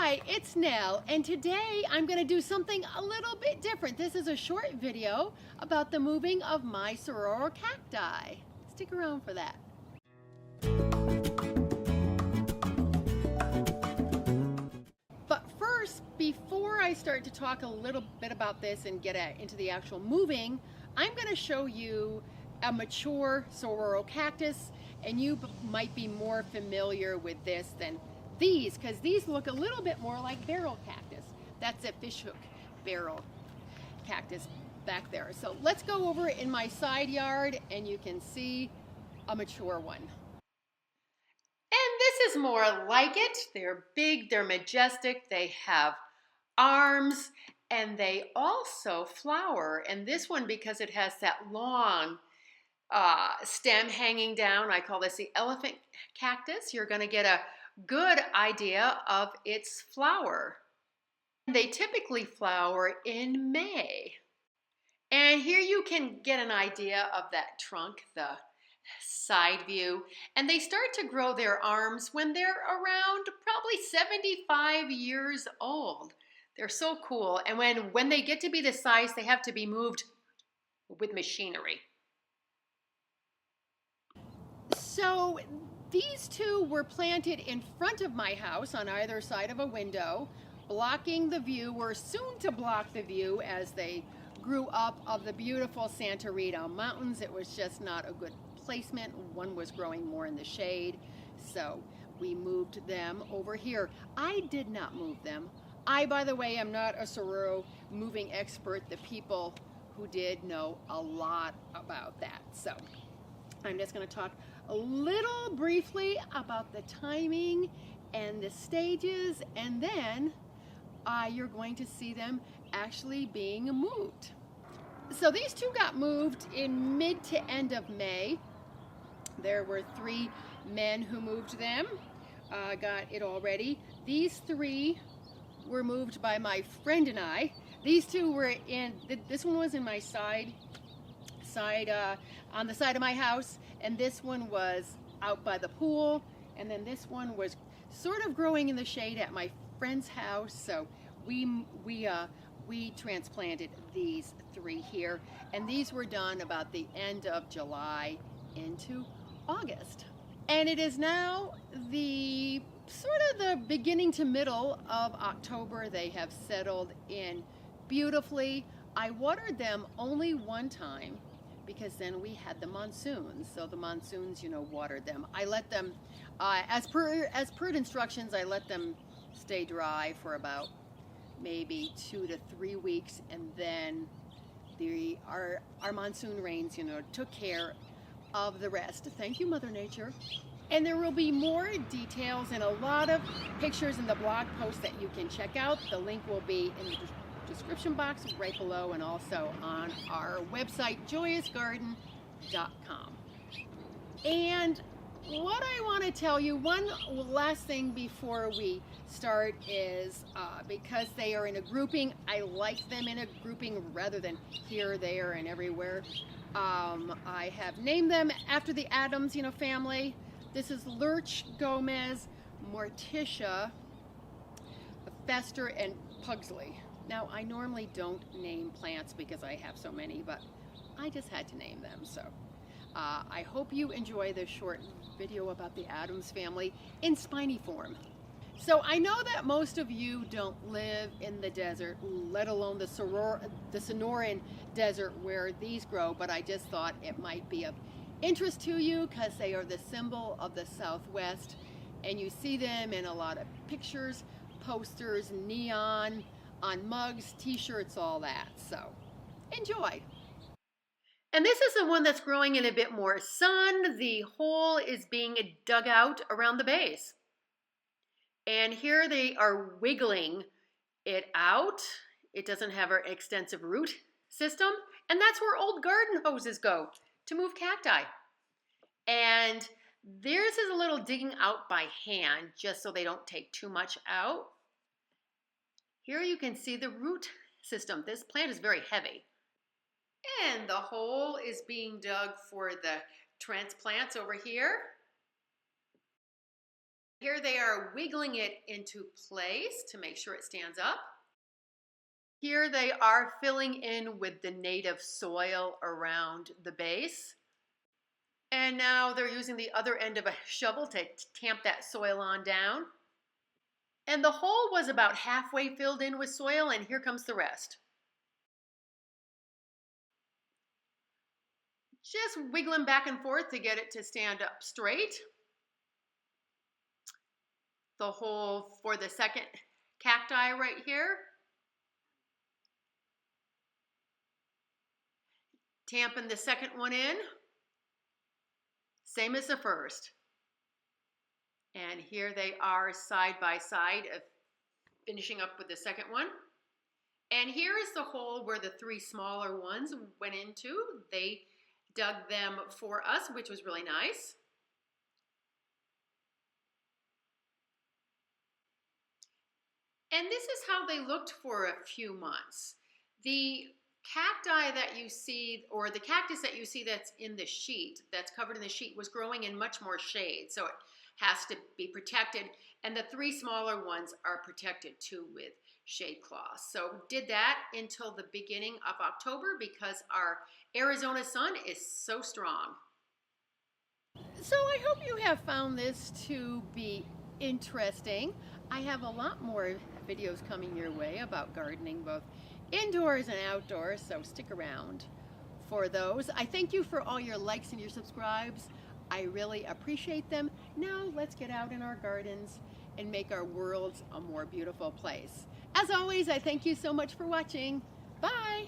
Hi, it's Nell, and today I'm going to do something a little bit different. This is a short video about the moving of my saguaro cacti. Stick around for that. But first, before I start to talk a little bit about this and get into the actual moving, I'm going to show you a mature saguaro cactus, and you might be more familiar with this than these, because these look a little bit more like barrel cactus. That's a fishhook barrel cactus back there. So let's go over in my side yard and you can see a mature one. And this is more like it. They're big, they're majestic, they have arms, and they also flower. And this one, because it has that long stem hanging down, I call this the elephant cactus. You're going to get a good idea of its flower. They typically flower in May. And here you can get an idea of that trunk, the side view. And they start to grow their arms when they're around probably 75 years old. They're so cool. And when they get to be this size, they have to be moved with machinery. So these two were planted in front of my house on either side of a window, blocking the view, or soon to block the view as they grew up of the beautiful Santa Rita Mountains. It was just not a good placement. One was growing more in the shade, so we moved them over here. I did not move them. I, by the way, am not a saguaro moving expert. The people who did know a lot about that. So I'm just going to talk a little briefly about the timing and the stages, and then you're going to see them actually being moved. So these two got moved in mid to end of May. There were 3 men who moved them, got it all ready. These 3 were moved by my friend and I. These 2 were in, this one was in my on the side of my house, and this one was out by the pool, and then this one was sort of growing in the shade at my friend's house. So we transplanted these 3 here, and these were done about the end of July into August. And it is now the sort of the beginning to middle of October. They have settled in beautifully. I watered them only one time because then we had the monsoons. So the monsoons, watered them. I let them, as per instructions, I let them stay dry for about maybe 2 to 3 weeks, and then our monsoon rains, took care of the rest. Thank you, Mother Nature. And there will be more details and a lot of pictures in the blog post that you can check out. The link will be in the description box right below, and also on our website, JoyUsGarden.com. And what I want to tell you, one last thing before we start is, because they are in a grouping, I like them in a grouping rather than here, there, and everywhere. I have named them after the Adams, family. This is Lurch, Gomez, Morticia, Fester, and Pugsley. Now, I normally don't name plants because I have so many, but I just had to name them. So I hope you enjoy this short video about the Adams family in spiny form. So I know that most of you don't live in the desert, let alone the Sonoran desert where these grow, but I just thought it might be of interest to you because they are the symbol of the Southwest, and you see them in a lot of pictures, posters, neon, on mugs, t-shirts, all that. So enjoy. And this is the one that's growing in a bit more sun. The hole is being dug out around the base. And here they are wiggling it out. It doesn't have an extensive root system. And that's where old garden hoses go to move cacti. And theirs is a little digging out by hand, just so they don't take too much out. Here you can see the root system. This plant is very heavy. And the hole is being dug for the transplants over here. Here they are wiggling it into place to make sure it stands up. Here they are filling in with the native soil around the base. And now they're using the other end of a shovel to tamp that soil on down. And the hole was about halfway filled in with soil, and here comes the rest. Just wiggling back and forth to get it to stand up straight. The hole for the second cacti right here. Tamping the second one in. Same as the first. And here they are side by side, finishing up with the second one. And here is the hole where the three smaller ones went into. They dug them for us, which was really nice. And this is how they looked for a few months. The cacti that you see, or the cactus that you see that's in the sheet, that's covered in the sheet, was growing in much more shade, so it has to be protected. And the three smaller ones are protected too with shade cloths. So did that until the beginning of October because our Arizona sun is so strong. So I hope you have found this to be interesting. I have a lot more videos coming your way about gardening, both indoors and outdoors, so stick around for those. I thank you for all your likes and your subscribes. I really appreciate them. Now let's get out in our gardens and make our worlds a more beautiful place. As always, I thank you so much for watching. Bye.